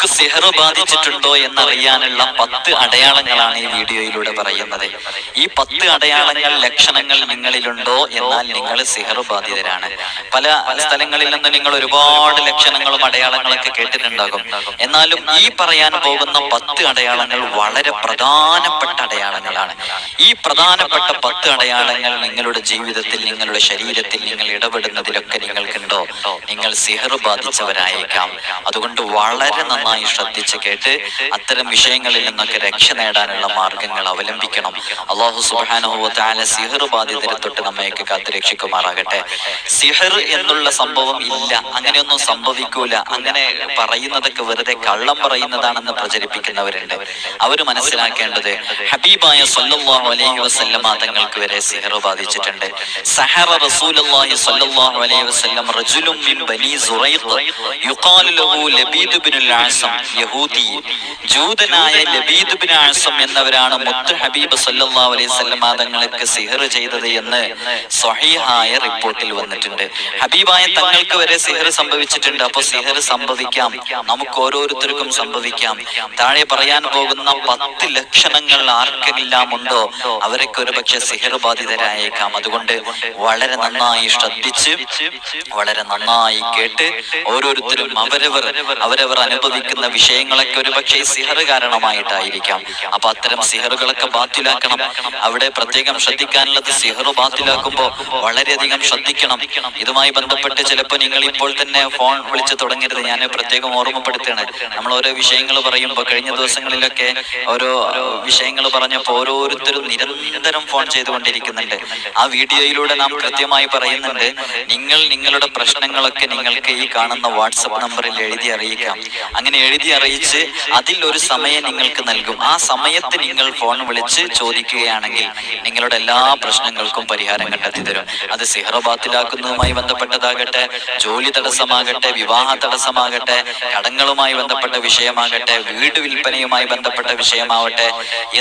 നമുക്ക് സിഹർ ബാധിച്ചിട്ടുണ്ടോ എന്നറിയാനുള്ള 10 അടയാളങ്ങളാണ് ഈ വീഡിയോയിലൂടെ പറയുന്നത്. ഈ 10 അടയാളങ്ങൾ, ലക്ഷണങ്ങൾ നിങ്ങളിലുണ്ടോ എന്നാൽ നിങ്ങൾ സിഹർ ബാധിതരാണ്. പല സ്ഥലങ്ങളിൽ നിന്ന് നിങ്ങൾ ഒരുപാട് ലക്ഷണങ്ങളും അടയാളങ്ങളൊക്കെ കേട്ടിട്ടുണ്ടാകും. എന്നാലും ഈ പറയാൻ പോകുന്ന 10 അടയാളങ്ങൾ വളരെ പ്രധാനപ്പെട്ട അടയാളങ്ങളാണ്. ഈ പ്രധാനപ്പെട്ട 10 അടയാളങ്ങൾ നിങ്ങളുടെ ജീവിതത്തിൽ, നിങ്ങളുടെ ശരീരത്തിൽ നിങ്ങൾ ഇടപെടുന്നതിലൊക്കെ നിങ്ങൾക്കുണ്ടോ, നിങ്ങൾ സിഹർ ബാധിച്ചവരായേക്കാം. അതുകൊണ്ട് വളരെ നന്നായി ശ്രദ്ധിച്ച് കേട്ട് അത്തരം വിഷയങ്ങളിൽ നിന്നൊക്കെ രക്ഷ നേടാനുള്ള മാർഗങ്ങൾ അവലംബിക്കണം. അല്ലാഹു സുബ്ഹാനഹു വ തആല സിഹർ ബാധിതരെ തൊട്ട് നമ്മയൊക്കെ കാത്തു രക്ഷിക്കുമാറാകട്ടെ. സിഹർ എന്നുള്ള സംഭവം ഇല്ല, അങ്ങനെയൊന്നും സംഭവിക്കൂല, അങ്ങനെ പറയുന്നതൊക്കെ വെറുതെ കള്ളം പറയുന്നതാണെന്ന് പ്രചരിപ്പിക്കുന്നവരുണ്ട്. അവർ മനസ്സിലാക്കേണ്ടത് ഹബീബായ സല്ലല്ലാഹു അലൈഹി വസല്ലമ തങ്ങൾക്ക് വരെ സിഹർ ബാധിച്ചിട്ടുണ്ട്. സഹറ റസൂലുള്ളാഹി സല്ലല്ലാഹു അലൈഹി വസല്ലം റജുലുൻ മിൻ ബനി സുറൈഖ് യുഖാലു ലഹു ലബീദ് ഇബ്നുൽ അഅസം യഹൂദി. ജൂതനായ ലബീദ് ഇബ്നു അഅസം എന്നവരാണ് മുത്ത് ഹബീബ് സല്ലല്ലാഹു അലൈഹി വസല്ലമ തങ്ങൾക്ക് സിഹർ ചെയ്തത് എന്ന് സ്വഹീഹായ റിപ്പോർട്ടിൽ വന്നിട്ടുണ്ട്. ഹബീബായ തങ്ങൾക്ക് വരെ സിഹർ സംഭവിച്ചിട്ടുണ്ട്. അപ്പോൾ സിഹർ സംഭവിക്കാം, നമുക്ക് ഓരോരുത്തർക്കും സംഭവിക്കാം. താഴെ പറയാൻ പോകുന്ന 10 ലക്ഷണങ്ങൾ ആർക്കെല്ലാം ഉണ്ടോ അവരൊക്കെ ഒരു പക്ഷെ സിഹർ ബാധിതരായേക്കാം. അതുകൊണ്ട് വളരെ നന്നായി ശ്രദ്ധിച്ച്, വളരെ നന്നായി കേട്ട് ഓരോരുത്തരും അവരവർ അനുഭവിക്കുന്ന വിഷയങ്ങളൊക്കെ ഒരു പക്ഷേ സിഹർ കാരണമായിട്ടായിരിക്കാം. അപ്പൊ അത്തരം സിഹറുകളൊക്കെ ബാത്തിലാക്കണം. അവിടെ പ്രത്യേകം ശ്രദ്ധിക്കാനുള്ളത്, സിഹർ ബാത്തിലാക്കുമ്പോൾ വളരെയധികം ശ്രദ്ധിക്കണം. ഇതുമായി ബന്ധപ്പെട്ട് ചിലപ്പോൾ നിങ്ങൾ ഇപ്പോൾ തന്നെ ഫോൺ വിളിച്ച് തുടങ്ങരുത്. ഞാൻ പ്രത്യേകം ഓർമ്മപ്പെടുത്തുകയാണ്. നമ്മൾ ഓരോ വിഷയങ്ങൾ പറയുമ്പോൾ, കഴിഞ്ഞ ദിവസങ്ങളിലൊക്കെ ഓരോ വിഷയങ്ങൾ പറഞ്ഞപ്പോൾ ഓരോരുത്തരും നിരന്തരം ഫോൺ ചെയ്തുകൊണ്ടിരിക്കുന്നുണ്ട്. ആ വീഡിയോയിലൂടെ നാം കൃത്യമായി പറയുന്നുണ്ട്, നിങ്ങളുടെ പ്രശ്നങ്ങളൊക്കെ നിങ്ങൾക്ക് ഈ കാണുന്ന വാട്സപ്പ് നമ്പറിൽ എഴുതി അറിയിക്കാം. അങ്ങനെ എഴുതി അറിയിച്ച് അതിൽ ഒരു സമയം നിങ്ങൾക്ക് നൽകും. ആ സമയത്ത് നിങ്ങൾ ഫോൺ വിളിച്ച് ചോദിക്കുകയാണെങ്കിൽ നിങ്ങളുടെ എല്ലാ പ്രശ്നങ്ങൾക്കും പരിഹാരം കണ്ടെത്തി തരും. അത് സിഹർ ബാത്തിലാക്കുന്നതുമായി ബന്ധപ്പെട്ടതാകട്ടെ, ജോലി തടസ്സമാകട്ടെ, വിവാഹ തടസ്സമാകട്ടെ, കടങ്ങളുമായി ബന്ധപ്പെട്ട വിഷയമാകട്ടെ, വീട് വിൽപ്പനയുമായി ബന്ധപ്പെട്ട വിഷയമാവട്ടെ,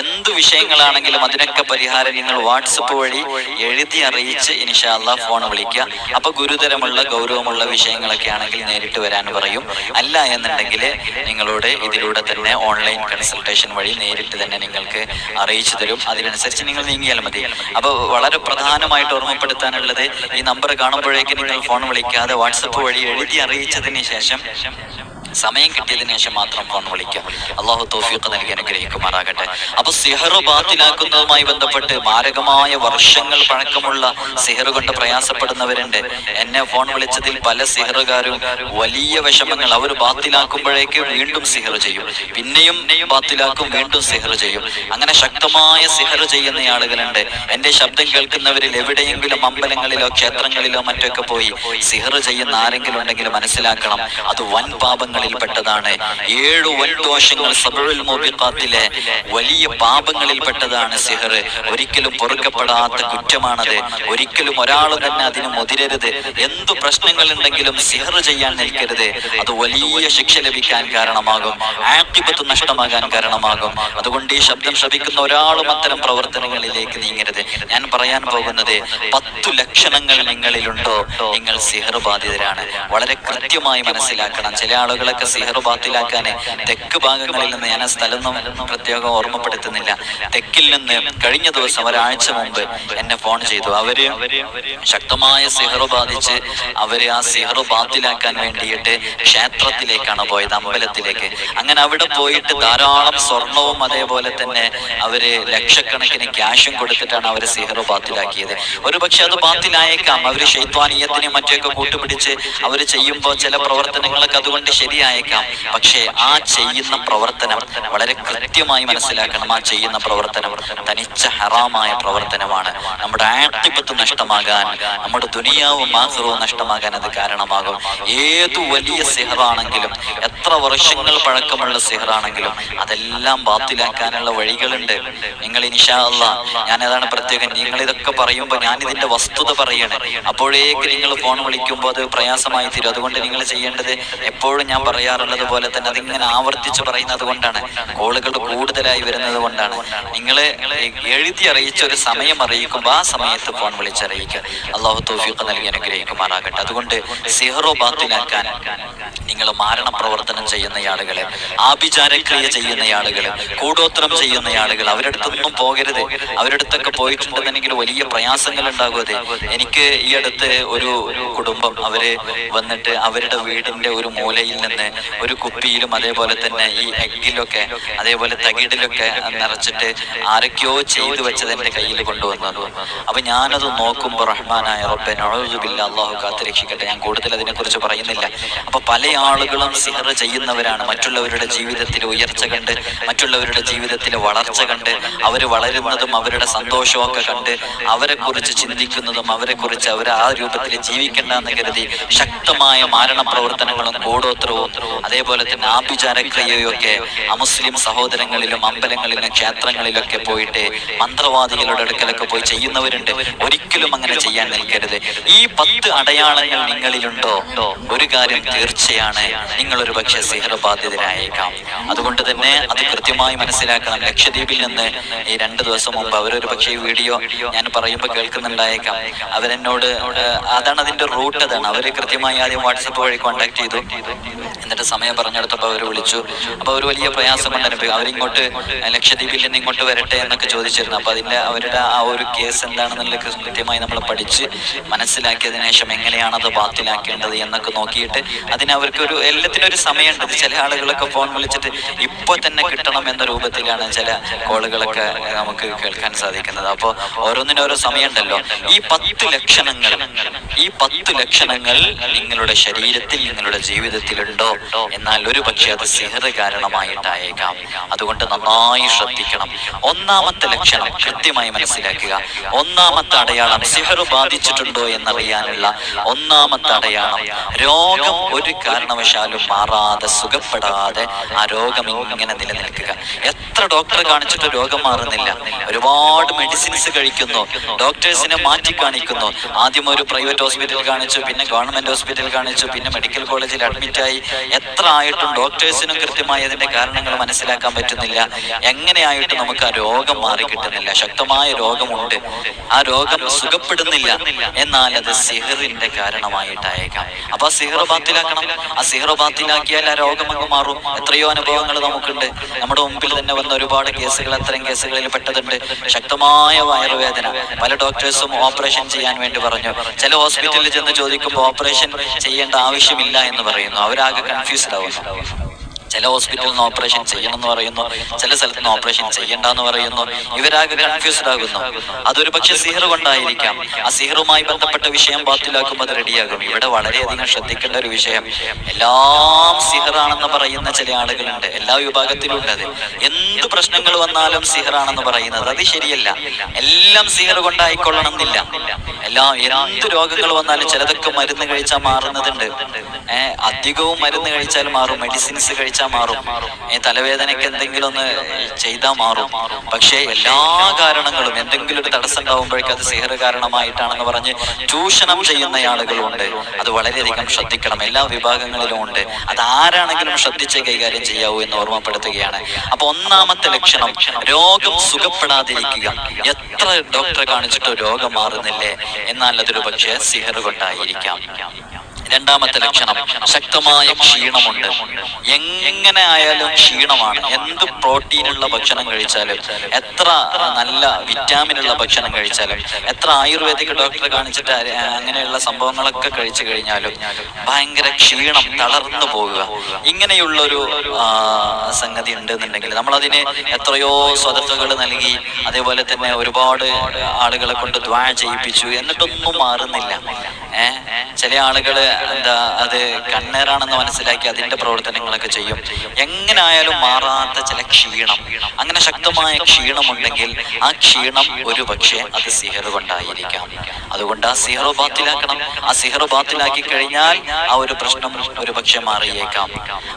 എന്ത് വിഷയങ്ങളാണെങ്കിലും അതിനൊക്കെ പരിഹാരം നിങ്ങൾ വാട്സപ്പ് വഴി എഴുതി അറിയിച്ച് ഇൻഷാ അല്ലാഹ് ഫോൺ വിളിക്കുക. അപ്പൊ ഗുരുതരമുള്ള ഗൗരവമുള്ള വിഷയങ്ങളൊക്കെ ആണെങ്കിൽ നേരിട്ട് വരാൻ പറയും. അല്ല എന്നുണ്ടെങ്കിൽ നിങ്ങളോട് ഇതിലൂടെ തന്നെ ഓൺലൈൻ കൺസൾട്ടേഷൻ വഴി നേരിട്ട് തന്നെ നിങ്ങൾക്ക് അറിയിച്ചു തരും. അതിനനുസരിച്ച് നിങ്ങൾ നീങ്ങിയാൽ മതി. അപ്പൊ വളരെ പ്രധാനമായിട്ട് ഓർമ്മപ്പെടുത്താനുള്ളത്, ഈ നമ്പർ കാണുമ്പോഴേക്ക് നിങ്ങൾ ഫോൺ വിളിക്കാതെ വാട്സപ്പ് വഴി എഴുതി അറിയിച്ചതിന് ശേഷം, സമയം കിട്ടിയതിനു ശേഷം മാത്രം ഫോൺ വിളിക്കാം. അള്ളാഹു തൗഫീഖ് നൽകി അനുഗ്രഹിക്കുമാറാകട്ടെ. അപ്പൊ സിഹർ ബാത്തിലാക്കുന്നതുമായി ബന്ധപ്പെട്ട് മാരകമായ വർഷങ്ങൾ പഴക്കമുള്ള സിഹർ കൊണ്ട് പ്രയാസപ്പെടുന്നവരുണ്ട്. എന്നെ ഫോൺ വിളിച്ചതിൽ പല സിഹറുകാരും വലിയ വിഷമങ്ങൾ, അവർ ബാത്തിലാക്കുമ്പോഴേക്ക് വീണ്ടും സിഹർ ചെയ്യും, പിന്നെയും ബാത്തിലാക്കും, വീണ്ടും സിഹർ ചെയ്യും. അങ്ങനെ ശക്തമായ സിഹർ ചെയ്യുന്ന ആളുകളുണ്ട്. എന്റെ ശബ്ദം കേൾക്കുന്നവരിൽ എവിടെയെങ്കിലും അമ്പലങ്ങളിലോ ക്ഷേത്രങ്ങളിലോ മറ്റൊക്കെ പോയി സിഹർ ചെയ്യുന്ന ആരെങ്കിലും ഉണ്ടെങ്കിൽ മനസ്സിലാക്കണം, അത് വൻ പാപങ്ങൾ പെട്ടതാണ്. 7 വൻദോഷങ്ങൾ സബഉൽ മുബിഖാത്തിലെ വലിയ പാപങ്ങളിൽപ്പെട്ടതാണ് സിഹർ. ഒരിക്കലും പൊറുക്കപ്പെടാത്ത കുറ്റമാണത്. ഒരിക്കലും ഒരാളും തന്നെ അതിന് മുതിരരുത്. എന്തു പ്രശ്നങ്ങൾ ഉണ്ടെങ്കിലും സിഹർ ചെയ്യാൻ നിൽക്കരുത്. അത് വലിയ ശിക്ഷ ലഭിക്കാൻ കാരണമാകും, ആഖിബത്ത് നഷ്ടമാകാൻ കാരണമാകും. അതുകൊണ്ട് ഈ ശബ്ദം ശ്രവിക്കുന്ന ഒരാളും അത്തരം പ്രവർത്തനങ്ങളിലേക്ക് നീങ്ങരുത്. ഞാൻ പറയാൻ പോകുന്നത് 10 ലക്ഷണങ്ങൾ നിങ്ങളിലുണ്ടോ, നിങ്ങൾ സിഹർ ബാധിതരാണ്. വളരെ കൃത്യമായി മനസ്സിലാക്കണം. ചില ആളുകളൊക്കെ സിഹർ ബാത്തിലാക്കാൻ തെക്ക് ഭാഗങ്ങളിൽ നിന്ന്, ഞാൻ ആ സ്ഥലമൊന്നും പ്രത്യേകം ഓർമ്മപ്പെടുത്തുന്നില്ല, തെക്കിൽ നിന്ന് കഴിഞ്ഞ ദിവസം ഒരാഴ്ച മുമ്പ് എന്നെ ഫോൺ ചെയ്തു. അവര് ശക്തമായ സിഹർ ബാധിച്ച് അവര് ആ സിഹർ ബാത്തിലാക്കാൻ വേണ്ടിയിട്ട് ക്ഷേത്രത്തിലേക്കാണ് പോയത്, അമ്പലത്തിലേക്ക്. അങ്ങനെ അവിടെ പോയിട്ട് ധാരാളം സ്വർണവും അതേപോലെ തന്നെ അവര് ലക്ഷക്കണക്കിന് ക്യാഷും കൊടുത്തിട്ടാണ് അവര് സിഹർ ബാത്തിലാക്കിയത്. ഒരു പക്ഷെ അത് ബാത്തിലായേക്കാം. അവര് ശൈത്വാനീയത്തിനെ മറ്റൊക്കെ കൂട്ടുപിടിച്ച് അവര് ചെയ്യുമ്പോൾ ചില പ്രവർത്തനങ്ങളൊക്കെ അതുകൊണ്ട് ശരിയായേക്കാം. പക്ഷേ ആ ചെയ്യുന്ന പ്രവർത്തനം വളരെ കൃത്യമായി മനസ്സിലാക്കണം. ആ ചെയ്യുന്ന പ്രവർത്തനം തനിച്ച ഹറാമായ പ്രവർത്തനമാണ്. നമ്മുടെ ആഖിബത്ത് നഷ്ടമാകാൻ, നമ്മുടെ ദുനിയാവും ആഖിറവും നഷ്ടമാകാൻ അത് കാരണമാകും. ഏതു വലിയ സിഹറാണെങ്കിലും, എത്ര വർഷങ്ങൾ പഴക്കമുള്ള സിഹറാണെങ്കിലും അതെല്ലാം ബാത്തിലാക്കാനുള്ള വഴികളുണ്ട്. നിങ്ങൾ ഇൻഷാ അല്ലാഹ്, ഞാൻ അതാണ് പ്രത്യേകം, നിങ്ങൾ ഇതൊക്കെ പറയുമ്പോൾ ഞാൻ ഇതിന്റെ വസ്തുത പറയണേ. അപ്പോഴേക്ക് നിങ്ങൾ ഫോൺ വിളിക്കുമ്പോൾ അത് പ്രയാസമായി തീരും. അതുകൊണ്ട് നിങ്ങൾ ചെയ്യേണ്ടത്, എപ്പോഴും ഞാൻ പറയാറുള്ളത് പോലെ തന്നെ അതിങ്ങനെ ആവർത്തിച്ച് പറയുന്നത് കൊണ്ടാണ്, കോളുകൾ കൂടുതലായി വരുന്നത് കൊണ്ടാണ്. നിങ്ങൾ എഴുതി അറിയിച്ച ഒരു സമയം അറിയിക്കുമ്പോൾ ആ സമയത്ത് ഫോൺ വിളിച്ചറിയിക്കുക. അള്ളാഹു തൗഫീഖ് നൽകി അനുഗ്രഹിക്കുമാറാകട്ടെ. അതുകൊണ്ട് സിഹ്റോ ബാത്തിലാക്കാൻ നിങ്ങൾ മാരണ പ്രവർത്തനം ചെയ്യുന്ന ആളുകളെ, ആഭിചാരക്രിയ ചെയ്യുന്ന ആളുകൾ, കൂടോത്രം ചെയ്യുന്ന ആളുകൾ, അവരുടെ അടുത്തൊന്നും പോകരുത്. അവരുടെ അടുത്തൊക്കെ പോയിട്ടുണ്ടെന്നുണ്ടെങ്കിൽ വലിയ പ്രയാസങ്ങൾ ഉണ്ടാകുമത്. എനിക്ക് ഈ അടുത്ത് ഒരു കുടുംബം അവര് വന്നിട്ട് അവരുടെ വീടിന്റെ ഒരു മൂലയിൽ നിന്ന് ഒരു കുപ്പിയിലും അതേപോലെ തന്നെ ഈ എഗ്ഗിലൊക്കെ അതേപോലെ തകിടിലൊക്കെ നിറച്ചിട്ട് ആരൊക്കെയോ ചെയ്തു വെച്ചത് എന്റെ കയ്യിൽ കൊണ്ടുവന്നു. അപ്പൊ ഞാനത് നോക്കുമ്പോൾ റഹ്മാനായ റബ്ബേ നഊദു ബില്ലാഹ്, അല്ലാഹു കാത്തുരക്ഷിക്കട്ടെ, ഞാൻ കൂടുതൽ അതിനെക്കുറിച്ച് പറയുന്നില്ല. അപ്പൊ പല ആളുകളും സിഹർ ചെയ്യുന്നവരാണ്. മറ്റുള്ളവരുടെ ജീവിതത്തിൽ ഉയർച്ച കണ്ട്, മറ്റുള്ളവരുടെ ജീവിതത്തിലെ വളർച്ച കണ്ട്, അവർ വളരുന്നതും അവരുടെ സന്തോഷവും ഒക്കെ കണ്ട് അവരെ കുറിച്ച് ചിന്തിക്കുന്നതും അവരെ കുറിച്ച് അവർ ആ രൂപത്തിൽ ജീവിക്കണ്ടെന്ന് കരുതി ശക്തമായ മാരണ പ്രവർത്തനങ്ങളും കൂടോത്രവും അതേപോലെ തന്നെ ആഭിചാരക്രിയയും ഒക്കെ അമുസ്ലിം സഹോദരങ്ങളിലും അമ്പലങ്ങളിലും ക്ഷേത്രങ്ങളിലൊക്കെ പോയിട്ട് മന്ത്രവാദികളുടെ അടുക്കലൊക്കെ പോയി ചെയ്യുന്നവരുണ്ട്. ഒരിക്കലും അങ്ങനെ ചെയ്യാൻ നിൽക്കരുത്. ഈ 10 അടയാളങ്ങൾ നിങ്ങളിലുണ്ടോ, ഒരു കാര്യം തീർച്ചയാണ്, നിങ്ങൾ ഒരു പക്ഷേ സിഹർ ബാധിതരായേക്കാം. അതുകൊണ്ട് തന്നെ അത് കൃത്യമായി മനസ്സിലാക്കണം. ലക്ഷദ്വീപിൽ നിന്ന് ഈ 2 ദിവസം മുമ്പ് അവരൊരു പക്ഷേ ഈ വീഡിയോ ഞാൻ പറയുമ്പോൾ കേൾക്കുന്നുണ്ടായേക്കാം. അവരെന്നോട് അതാണ് അതിന്റെ റൂട്ട്, അതാണ്. അവര് കൃത്യമായി ആദ്യം വാട്സപ്പ് വഴി കോൺടാക്ട് ചെയ്തു. എന്നിട്ട് സമയം പറഞ്ഞെടുത്തപ്പോൾ അവർ വിളിച്ചു. അപ്പൊ അവർ വലിയ പ്രയാസം കൊണ്ടനുഭവം. അവരിങ്ങോട്ട് ലക്ഷദ്വീപിൽ നിന്ന് ഇങ്ങോട്ട് വരട്ടെ എന്നൊക്കെ ചോദിച്ചിരുന്നു. അപ്പൊ അതിന്റെ അവരുടെ ആ ഒരു കേസ് എന്താണെന്നുള്ള കൃത്യമായി നമ്മൾ പഠിച്ച് മനസ്സിലാക്കിയതിനു ശേഷം എങ്ങനെയാണ് അത് ബാത്തിലാക്കേണ്ടത് എന്നൊക്കെ നോക്കിയിട്ട് അതിനവർക്കൊരു എല്ലാത്തിനും ഒരു സമയമുണ്ട്. ചില ആളുകളൊക്കെ ഫോൺ വിളിച്ചിട്ട് ഇപ്പൊ തന്നെ കിട്ടണം എന്ന രൂപത്തിലാണ് ചില കോളുകളൊക്കെ നമുക്ക് കേൾക്കാൻ സാധിക്കുന്നത്. അപ്പോൾ ഓരോന്നിനും ഓരോ സമയമുണ്ടല്ലോ. ഈ 10 ലക്ഷണങ്ങൾ നിങ്ങളുടെ ശരീരത്തിൽ നിങ്ങളുടെ ജീവിതത്തിലുണ്ടോ, എന്നാൽ ഒരു പക്ഷേ അത് സിഹർ കാരണമായിട്ടായേക്കാം. അതുകൊണ്ട് നന്നായി ശ്രദ്ധിക്കണം. ഒന്നാമത്തെ ലക്ഷണം കൃത്യമായി മനസ്സിലാക്കുക. ഒന്നാമത്തെ അടയാളം, സിഹർ ബാധിച്ചിട്ടുണ്ടോ എന്നറിയാനുള്ള ഒന്നാമത്തെ അടയാളം, രോഗം ഒരു കാരണവശാലും മാറാതെ സുഖപ്പെടാതെ ആ രോഗം ഇങ്ങനെ നിലനിൽക്കുക. എത്ര ഡോക്ടറെ കാണിച്ചിട്ട് രോഗം മാറുന്നില്ല. ഒരുപാട് മെഡിസിൻസ് കഴിക്കുന്നു, ഡോക്ടേഴ്സിനെ മാറ്റി കാണിക്കുന്നു. ആദ്യം ഒരു പ്രൈവറ്റ് ഹോസ്പിറ്റൽ കാണിച്ചു, പിന്നെ ഗവൺമെന്റ് ഹോസ്പിറ്റൽ കാണിച്ചു, പിന്നെ മെഡിക്കൽ കോളേജിൽ അഡ്മിറ്റായി. എത്ര ആയിട്ടും ഡോക്ടേഴ്സിനും കൃത്യമായി അതിന്റെ കാരണങ്ങൾ മനസ്സിലാക്കാൻ പറ്റുന്നില്ല. എങ്ങനെയായിട്ടും നമുക്ക് ആ രോഗം മാറി കിട്ടുന്നില്ല. ശക്തമായ രോഗമുണ്ട്, ആ രോഗം സുഖപ്പെടുന്നില്ല. എന്നാൽ അത് സിഹറിന്റെ കാരണമായിട്ടായേക്കാം. അപ്പൊ ആ സിഹർ ബാത്തിലാക്കണം. ആ സിഹർ ബാത്തിലാക്കിയാൽ ആ രോഗം അങ്ങ് മാറും. എത്രയോ അനുഭവങ്ങൾ നമുക്കുണ്ട്. നമ്മുടെ മുമ്പിൽ തന്നെ വന്ന ഒരുപാട് കേസുകൾ അത്തരം കേസുകളിൽ പെട്ടതുണ്ട്. ശക്തമായ വയറുവേദന, പല ഡോക്ടേഴ്സും ഓപ്പറേഷൻ ചെയ്യാൻ വേണ്ടി പറഞ്ഞു. ചില ഹോസ്പിറ്റലിൽ ചെന്ന് ചോദിക്കുമ്പോൾ ഓപ്പറേഷൻ ചെയ്യേണ്ട ആവശ്യമില്ല എന്ന് പറയുന്നു. അവരാകെ കൺഫ്യൂസ്ഡ് ആവുന്നു. ചില ഹോസ്പിറ്റലിൽ നിന്ന് ഓപ്പറേഷൻ ചെയ്യണം എന്ന് പറയുന്നു, ചില സ്ഥലത്ത് നിന്ന് ഓപ്പറേഷൻ ചെയ്യണ്ടെന്ന് പറയുന്നു. ഇവരാകെ കൺഫ്യൂസ്ഡ് ആകുന്നു. അതൊരു പക്ഷെ സിഹർ കൊണ്ടായിരിക്കാം. ആ സിഹറുമായി ബന്ധപ്പെട്ട വിഷയം ബാത്തിലാക്കുമ്പോൾ അത് റെഡിയാകും. ഇവിടെ വളരെയധികം ശ്രദ്ധിക്കേണ്ട ഒരു വിഷയം, എല്ലാം സിഹറാണെന്ന് പറയുന്ന ചില ആളുകളുണ്ട്. എല്ലാ വിഭാഗത്തിലും ഉണ്ട് അത്. എന്ത് പ്രശ്നങ്ങൾ വന്നാലും സിഹറാണെന്ന് പറയുന്നത് അത് ശരിയല്ല. എല്ലാം സിഹർ കൊണ്ടായിക്കൊള്ളണം എന്നില്ല. എന്ത് രോഗങ്ങൾ വന്നാലും ചിലതൊക്കെ മരുന്ന് കഴിച്ചാൽ മാറുന്നതുണ്ട്. അധികവും മരുന്ന് കഴിച്ചാൽ മാറും, മെഡിസിൻസ് കഴിച്ചാൽ മാറും, തലവേദനയ്ക്ക് എന്തെങ്കിലും ഒന്ന് ചെയ്താൽ മാറും. പക്ഷേ എല്ലാ കാരണങ്ങളും എന്തെങ്കിലും ഒരു തടസ്സം ഉണ്ടാവുമ്പോഴേക്കും അത് സിഹർ കാരണമായിട്ടാണെന്ന് പറഞ്ഞ് ചൂഷണം ചെയ്യുന്ന ആളുകളുണ്ട്. അത് വളരെയധികം ശ്രദ്ധിക്കണം. എല്ലാ വിഭാഗങ്ങളിലും ഉണ്ട്. അത് ആരാണെങ്കിലും ശ്രദ്ധിച്ച് കൈകാര്യം ചെയ്യാവൂ എന്ന് ഓർമ്മപ്പെടുത്തുകയാണ്. അപ്പൊ ഒന്നാമത്തെ ലക്ഷണം, രോഗം സുഖപ്പെടാതിരിക്കുക. എത്ര ഡോക്ടറെ കാണിച്ചിട്ടോ രോഗം മാറുന്നില്ലേ, എന്നാൽ അതൊരു പക്ഷേ സിഹർ കൊണ്ടായിരിക്കാം. രണ്ടാമത്തെ ലക്ഷണം, ശക്തമായ ക്ഷീണമുണ്ട്. എങ്ങനെ ആയാലും ക്ഷീണമാണ്. എന്ത് പ്രോട്ടീനുള്ള ഭക്ഷണം കഴിച്ചാലും, എത്ര നല്ല വിറ്റാമിനുള്ള ഭക്ഷണം കഴിച്ചാലും, എത്ര ആയുർവേദിക് ഡോക്ടറെ കാണിച്ചിട്ട് അങ്ങനെയുള്ള സംഭവങ്ങളൊക്കെ കഴിച്ചു കഴിഞ്ഞാലും ഭയങ്കര ക്ഷീണം, തളർന്നു പോകുക, ഇങ്ങനെയുള്ളൊരു സംഗതി ഉണ്ടെന്നുണ്ടെങ്കിൽ നമ്മളതിന് എത്രയോ സ്വതക്കകൾ നൽകി, അതേപോലെ തന്നെ ഒരുപാട് ആളുകളെ കൊണ്ട് ദ്വാ ചെയ്യിപ്പിച്ചു, എന്നിട്ടൊന്നും മാറുന്നില്ല. ചില ആളുകള് അത് കണ്ണേറാണെന്ന് മനസ്സിലാക്കി അതിന്റെ പ്രവർത്തനങ്ങളൊക്കെ ചെയ്യും. എങ്ങനെ ആയാലും മാറാത്ത ചില ക്ഷീണം, അങ്ങനെ ശക്തമായ ക്ഷീണമുണ്ടെങ്കിൽ ആ ക്ഷീണം ഒരു പക്ഷേ അത് സിഹർ കൊണ്ടായിരിക്കാം. അതുകൊണ്ട് ആ സിഹർ ബാത്തിലാക്കണം. ആ സിഹർ ബാത്തിലാക്കി കഴിഞ്ഞാൽ ആ ഒരു പ്രശ്നം ഒരു പക്ഷെ മാറിയേക്കാം.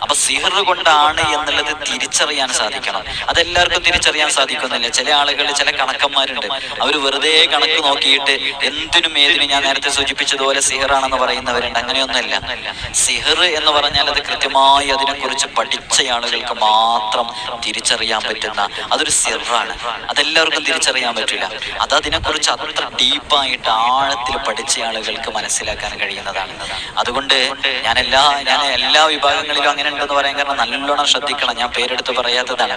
അപ്പൊ സിഹർ കൊണ്ടാണ് എന്നുള്ളത് തിരിച്ചറിയാൻ സാധിക്കണം. അതെല്ലാവർക്കും തിരിച്ചറിയാൻ സാധിക്കുന്നില്ല. ചില ആളുകൾ, ചില കണക്കന്മാരുണ്ട്, അവർ വെറുതെ കണക്ക് നോക്കിയിട്ട് എന്തിനും ഏതിനും, ഞാൻ നേരത്തെ സൂചിപ്പിച്ചതുപോലെ സിഹറാണെന്ന് പറയുന്നവരുണ്ട്. അങ്ങനെയൊന്നുമല്ല. സിഹർ എന്ന് പറഞ്ഞാൽ അത് കൃത്യമായി അതിനെക്കുറിച്ച് പഠിച്ച ആളുകൾക്ക് മാത്രം തിരിച്ചറിയാൻ പറ്റുന്ന അതൊരു സിറാണ്. അതെല്ലാവർക്കും തിരിച്ചറിയാൻ പറ്റില്ല. അത് അതിനെക്കുറിച്ച് അത്ര ഡീപ്പായിട്ട് ആഴത്തിൽ പഠിച്ച ആളുകൾക്ക് മനസ്സിലാക്കാൻ കഴിയുന്നതാണ്. അതുകൊണ്ട് ഞാൻ എല്ലാ വിഭാഗങ്ങളിലും അങ്ങനെ ഉണ്ടെന്ന് പറയാൻ കാരണം നല്ലോണം ശ്രദ്ധിക്കണം. ഞാൻ പേരെടുത്ത് പറയാത്തതാണ്.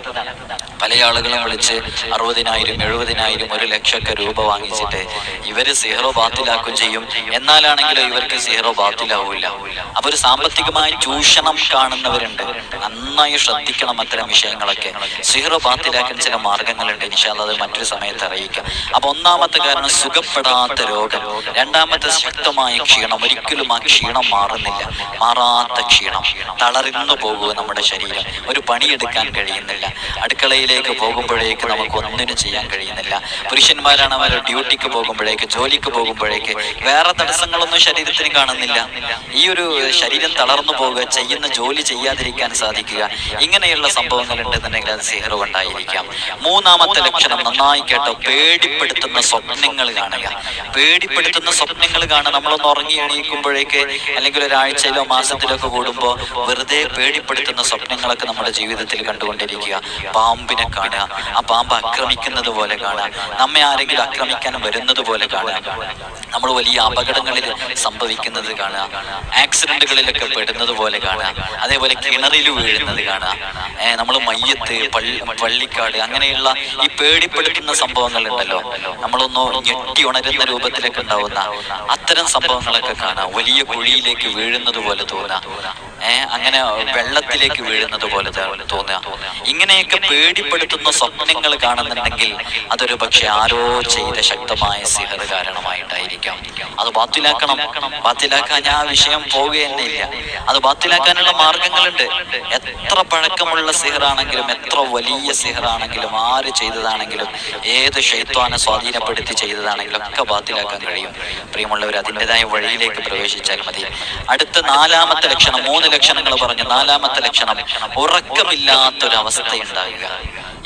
പല ആളുകളും വിളിച്ച് 60,000, 70,000, 1,00,000 രൂപ വാങ്ങിച്ചിട്ട് ഇവര് സിഹറോ ബാത്തിലാക്കും ചെയ്യും. എന്നാലാണെങ്കിലും ഇവർക്ക് സിഹറോ ബാത്തിലാവൂല. അപ്പൊ ഒരു സാമ്പത്തികമായി ചൂഷണം കാണുന്നവരുണ്ട്. നന്നായി ശ്രദ്ധിക്കണം അത്തരം വിഷയങ്ങളൊക്കെ. സിഹറോ ബാത്തിലാക്കാൻ ചില മാർഗങ്ങളുണ്ട്. ഇൻഷാ അല്ലാഹ് അത് മറ്റൊരു സമയത്ത് അറിയിക്കാം. അപ്പൊ ഒന്നാമത്തെ കാരണം സുഖപ്പെടാത്ത രോഗം. രണ്ടാമത്തെ ശക്തമായ ക്ഷീണം. ഒരിക്കലും ആ ക്ഷീണം മാറുന്നില്ല. മാറാത്ത ക്ഷീണം. തളർന്നു പോകുക നമ്മുടെ ശരീരം. ഒരു പണിയെടുക്കാൻ കഴിയുന്നില്ല. അടുക്കളയിലേക്ക് പോകുമ്പോഴേക്ക് നമുക്ക് ഒന്നിനും ചെയ്യാൻ കഴിയുന്നില്ല. പുരുഷന്മാരാണ് അവർ ഡ്യൂട്ടിക്ക് പോകുമ്പോഴേക്ക്, ജോലിക്ക് പോകുമ്പോഴേക്ക് വേറെ തടസ്സങ്ങളൊന്നും ശരീരത്തിന് കാണുന്നില്ല. ഈ ഒരു ശരീരം തളർന്നു പോവുക, ചെയ്യുന്ന ജോലി ചെയ്യാതിരിക്കാൻ സാധിക്കുക, ഇങ്ങനെയുള്ള സംഭവങ്ങൾ ഉണ്ടെന്നുണ്ടെങ്കിൽ അത് സിഹർ കൊണ്ടായിരിക്കാം. മൂന്നാമത്തെ ലക്ഷണം നന്നായി കേട്ടോ, പേടിപ്പെടുത്തുന്ന സ്വപ്നങ്ങൾ കാണുക. പേടിപ്പെടുത്തുന്ന സ്വപ്നങ്ങൾ കാണുക. നമ്മളൊന്ന് ഉറങ്ങി എണീക്കുമ്പോഴേക്ക് അല്ലെങ്കിൽ ഒരാഴ്ചയിലോ മാസത്തിലോ ഒക്കെ കൂടുമ്പോൾ വെറുതെ പേടിപ്പെടുത്തുന്ന സ്വപ്നങ്ങളൊക്കെ നമ്മുടെ ജീവിതത്തിൽ കണ്ടുകൊണ്ടിരിക്കുക. പാമ്പിനെ കാണുക, ആ പാമ്പ് ആക്രമിക്കുന്നത് പോലെ കാണുക, നമ്മെ ആരെങ്കിലും ആക്രമിക്കാൻ വരുന്നത് പോലെ കാണുക, നമ്മൾ വലിയ അപകടങ്ങളിൽ സംഭവിക്കുന്നത് കാണുക, ആക്സിഡന്റുകളിലൊക്കെ പെടുന്നത് പോലെ കാണുക, അതേപോലെ കിണറിൽ വീഴുന്നത് കാണുക, നമ്മൾ മയ്യത്ത്, പള്ളിക്കാട്, അങ്ങനെയുള്ള ഈ പേടിപ്പെടുത്തുന്ന സംഭവങ്ങൾ ഉണ്ടല്ലോ, നമ്മളൊന്ന് ഞെട്ടി ഉണരുന്ന രൂപത്തിലൊക്കെ ഉണ്ടാവുന്ന അത്തരം സംഭവങ്ങളൊക്കെ കാണാം. വലിയ കുഴിയിലേക്ക് വീഴുന്നത് പോലെ തോന്നുക, അങ്ങനെ വെള്ളത്തിലേക്ക് വീഴുന്നത് പോലെ തോന്നുക. ഇങ്ങനെയൊക്കെ പേടിപ്പെടുത്തുന്ന സ്വപ്നങ്ങൾ കാണുന്നുണ്ടെങ്കിൽ അതൊരു പക്ഷെ ആരോ ചെയ്ത ശക്തമായ സിഹർ കാരണമായിട്ടായിരിക്കാം. അത് ബാത്തിലാക്കണം. ബാത്തിലാക്കാൻ ആ വിഷയം പോവുകയെന്നെ ഇല്ല. അത് ബാത്തിലാക്കാനുള്ള മാർഗങ്ങളുണ്ട്. എത്ര പഴക്കമുള്ള സിഹറാണെങ്കിലും, എത്ര വലിയ സിഹറാണെങ്കിലും, ആര് ചെയ്തതാണെങ്കിലും, ഏത് ശൈത്വാനെ സ്വാധീനപ്പെടുത്തി ചെയ്തതാണെങ്കിലും ഒക്കെ ബാത്തിലാക്കാൻ കഴിയും. പ്രിയമുള്ളവർ, അതിൻ്റെതായ വഴിയിലേക്ക് പ്രവേശിച്ചാൽ മതി. അടുത്ത നാലാമത്തെ ലക്ഷണം, 3 ലക്ഷണങ്ങൾ പറഞ്ഞു. നാലാമത്തെ ലക്ഷണം ഉറക്കമില്ലാത്തൊരവസ്ഥയുണ്ടാകുക.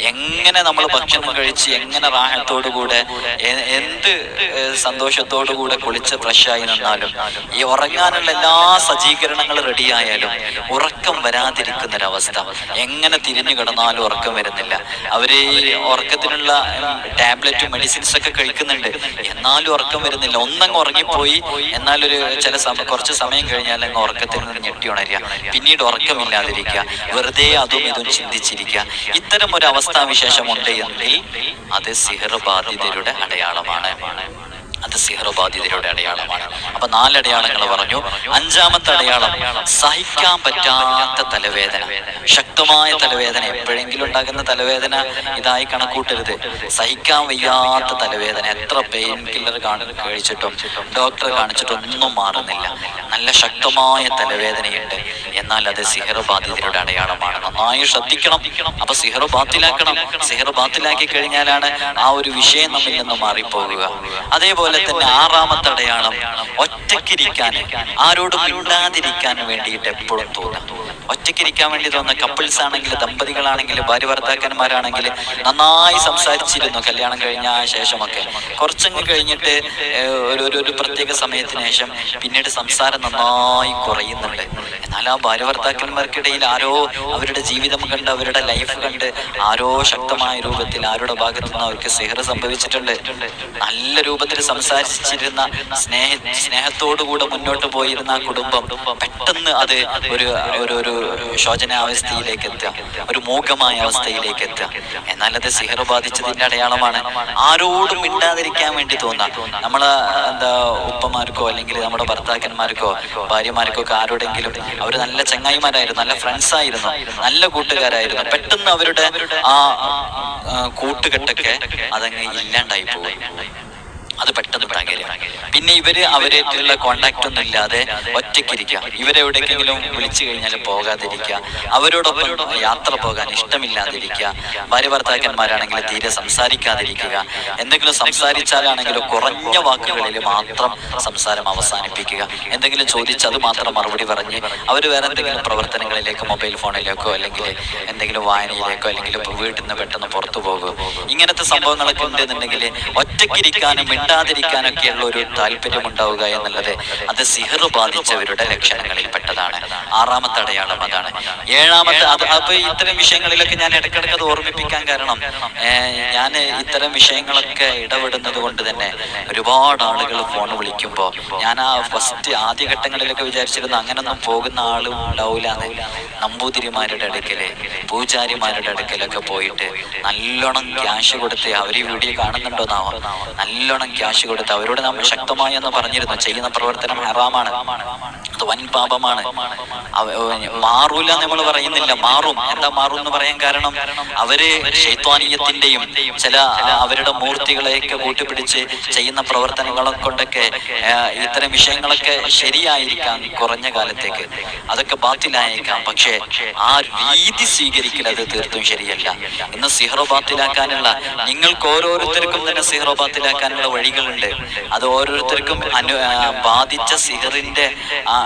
എങ്ങനെ നമ്മൾ ഭക്ഷണം കഴിച്ച് എങ്ങനെ റാഹത്തോടുകൂടെ എന്ത് സന്തോഷത്തോടുകൂടെ കുളിച്ച് ഫ്രഷായി നിന്നാലും ഈ ഉറങ്ങാനുള്ള എല്ലാ സജ്ജീകരണങ്ങളും റെഡിയായാലും ഉറക്കം വരാതിരിക്കുന്നൊരവസ്ഥ. എങ്ങനെ തിരിഞ്ഞു കിടന്നാലും ഉറക്കം വരുന്നില്ല. അവര് ഈ ഉറക്കത്തിനുള്ള ടാബ്ലറ്റും മെഡിസിൻസ് ഒക്കെ കഴിക്കുന്നുണ്ട്, എന്നാലും ഉറക്കം വരുന്നില്ല. ഒന്നങ്ങ് ഉറങ്ങിപ്പോയി, എന്നാലൊരു കുറച്ച് സമയം കഴിഞ്ഞാൽ അങ്ങ് ഉറക്കത്തിൽ നിന്ന് ഞെട്ടി ഉണരുക, പിന്നീട് ഉറക്കമില്ലാതിരിക്കുക, വെറുതെ അതും ഇതും ചിന്തിച്ചിരിക്കുക. ഇത്തരം ഒരു അവസ്ഥാവിശേഷമുണ്ട് എങ്കിൽ അത് സിഹർ ബാധിതരുടെ അടയാളമാണ്. അത് സിഹർ ബാധിതരുടെ അടയാളമാണ്. അപ്പൊ 4 അടയാളങ്ങൾ പറഞ്ഞു. 5ാമത്തെ അടയാളം സഹിക്കാൻ പറ്റാത്ത തലവേദന. ശക്തമായ തലവേദന. എപ്പോഴെങ്കിലും ഉണ്ടാകുന്ന തലവേദന ഇതായി കണക്കൂട്ടരുത്. സഹിക്കാൻ വയ്യാത്ത തലവേദന. എത്ര പെയിൻ കില്ലർ കഴിച്ചിട്ടും ഡോക്ടറെ കാണിച്ചിട്ടും ഒന്നും മാറുന്നില്ല. നല്ല ശക്തമായ തലവേദനയുണ്ട്, എന്നാൽ അത് സിഹർ ബാധിതരുടെ അടയാളമാണ്. നന്നായി ശ്രദ്ധിക്കണം. അപ്പൊ സിഹർ ബാത്തിലാക്കണം. സിഹർ ബാത്തിലാക്കി കഴിഞ്ഞാലാണ് ആ ഒരു വിഷയം നമ്മിൽ നിന്ന് മാറിപ്പോകുക. അതേപോലെ തന്നെ 6ാമത്തെ അടയാളം ഒറ്റയ്ക്കിരിക്കാൻ, ആരോടും മിണ്ടാതിരിക്കാൻ വേണ്ടിയിട്ട് എപ്പോഴും തോന്നാം. ഒറ്റയ്ക്കിരിക്കാൻ വേണ്ടി തോന്നുന്ന കപ്പിൾസ് ആണെങ്കിൽ, ദമ്പതികളാണെങ്കിൽ, ഭാര്യ ഭർത്താക്കന്മാരാണെങ്കിൽ നന്നായി സംസാരിച്ചിരുന്നു കല്യാണം കഴിഞ്ഞ ശേഷമൊക്കെ. കുറച്ചങ്ങ് കഴിഞ്ഞിട്ട് ഒരു പ്രത്യേക സമയത്തിന് ശേഷം പിന്നീട് സംസാരം നന്നായി കുറയുന്നുണ്ട്. എന്നാൽ ആ ഭാര്യ ഭർത്താക്കന്മാർക്കിടയിൽ ആരോ അവരുടെ ജീവിതം കണ്ട്, അവരുടെ ലൈഫ് കണ്ട് ആരോ ശക്തമായ രൂപത്തിൽ ആരുടെ ഭാഗത്തു നിന്ന് അവർക്ക് സിഹർ സംഭവിച്ചിട്ടുണ്ട്. നല്ല രൂപത്തിൽ സംസാരിച്ചിരുന്ന, സ്നേഹത്തോടുകൂടെ മുന്നോട്ട് പോയിരുന്ന ആ കുടുംബം പെട്ടെന്ന് അത് ഒരു ശോചനാവസ്ഥയിലേക്ക് എത്തുക, ഒരു മൂകമായ അവസ്ഥയിലേക്ക് എത്തുക. എന്നാൽ അത് സിഹർ ബാധിച്ചതിന്റെ അടയാളമാണ്. ആരോടും മിണ്ടാതിരിക്കാൻ വേണ്ടി തോന്നാം. നമ്മളെ ഉപ്പമാർക്കോ അല്ലെങ്കിൽ നമ്മുടെ ഭർത്താക്കന്മാർക്കോ ഭാര്യമാർക്കോ ഒക്കെ ആരോടെങ്കിലും അവർ നല്ല ചങ്ങായിമാരായിരുന്നു, നല്ല ഫ്രണ്ട്സ് ആയിരുന്നു, നല്ല കൂട്ടുകാരായിരുന്നു, പെട്ടെന്ന് അവരുടെ ആ കൂട്ടുകെട്ടൊക്കെ അതങ്ങ് ഇല്ലാണ്ടായി പോകും. അത് പെട്ടെന്ന് പകരും. പിന്നെ അവരായിട്ടുള്ള കോണ്ടാക്ട് ഒന്നും ഇല്ലാതെ ഒറ്റയ്ക്കിരിക്കുക, ഇവരെവിടേക്കെങ്കിലും വിളിച്ചു കഴിഞ്ഞാൽ പോകാതിരിക്കുക, അവരോടൊപ്പം യാത്ര പോകാൻ ഇഷ്ടമില്ലാതിരിക്കുക, ഭാര്യ ഭർത്താക്കന്മാരാണെങ്കിൽ തീരെ സംസാരിക്കാതിരിക്കുക, എന്തെങ്കിലും സംസാരിച്ചാലാണെങ്കിലും കുറഞ്ഞ വാക്കുകളിൽ മാത്രം സംസാരം അവസാനിപ്പിക്കുക, എന്തെങ്കിലും ചോദിച്ച് അത് മാത്രം മറുപടി പറഞ്ഞ് അവർ വേറെ എന്തെങ്കിലും പ്രവർത്തനങ്ങളിലേക്ക്, മൊബൈൽ ഫോണിലേക്കോ അല്ലെങ്കിൽ എന്തെങ്കിലും വായനയിലേക്കോ അല്ലെങ്കിൽ വീട്ടിൽ നിന്ന് പെട്ടെന്ന് പുറത്തു പോകുക. ഇങ്ങനത്തെ സംഭവങ്ങളൊക്കെ ഉണ്ടെന്നുണ്ടെങ്കിൽ ഒറ്റയ്ക്കിരിക്കാനും മിണ്ടാതിരിക്കാനൊക്കെയുള്ള ഒരു താല്പര്യം ഉണ്ടാവുക എന്നുള്ളത് അത് സിഹർ ബാധിച്ചവരുടെ ലക്ഷണങ്ങളിൽ പെട്ടതാണ്. ആറാമത്തെ അടയാളം അതാണ്. ഏഴാമത്തെ അപ്പൊ ഇത്തരം വിഷയങ്ങളിലൊക്കെ ഞാൻ ഇടയ്ക്കിടയ്ക്ക് അത് ഓർമ്മിപ്പിക്കാൻ കാരണം ഞാൻ ഇത്തരം വിഷയങ്ങളൊക്കെ ഇടപെടുന്നത് കൊണ്ട് തന്നെ ഒരുപാട് ആളുകൾ ഫോൺ വിളിക്കുമ്പോൾ ഞാൻ ആ ആദ്യഘട്ടങ്ങളിലൊക്കെ വിചാരിച്ചിരുന്നു അങ്ങനൊന്നും പോകുന്ന ആളും ഉണ്ടാവില്ല. നമ്പൂതിരിമാരുടെ അടുക്കല്, പൂജാരിമാരുടെ അടുക്കലൊക്കെ പോയിട്ട് നല്ലോണം ക്യാഷ് കൊടുത്ത്, അവർ ഈ വീഡിയോ കാണുന്നുണ്ടോന്നാവാം, നല്ലോണം ക്യാഷ് കൊടുത്ത് അവരോട് നമ്മൾ ശക്തമായി എന്ന് പറഞ്ഞിരുന്നു, ചെയ്യുന്ന പ്രവർത്തനം ഹറാമാണ്, അത് വൻ പാപമാണ്, മാറൂല നമ്മൾ പറയുന്നില്ല, മാറും. എന്താ മാറും എന്ന് പറയാൻ കാരണം അവര് ശൈത്വാനീയത്തിന്റെയും ചില അവരുടെ മൂർത്തികളെയൊക്കെ കൂട്ടിപ്പിടിച്ച് ചെയ്യുന്ന പ്രവർത്തനങ്ങളെ കൊണ്ടൊക്കെ ഇത്തരം വിഷയങ്ങളൊക്കെ ശരിയായിരിക്കാം കുറഞ്ഞ കാലത്തേക്ക്, അതൊക്കെ ബാത്തിലായേക്കാം. പക്ഷേ ആ രീതി സ്വീകരിക്കൽ അത് തീർത്തും ശരിയല്ല. ഇന്ന് സിഹ്റ് ബാത്തിലാക്കാനുള്ള, നിങ്ങൾക്ക് ഓരോരുത്തർക്കും തന്നെ സിഹ്റ് ബാത്തിലാക്കാനുള്ള വഴികളുണ്ട്. അത് ഓരോരുത്തർക്കും ബാധിച്ച സിഹറിന്റെ ആ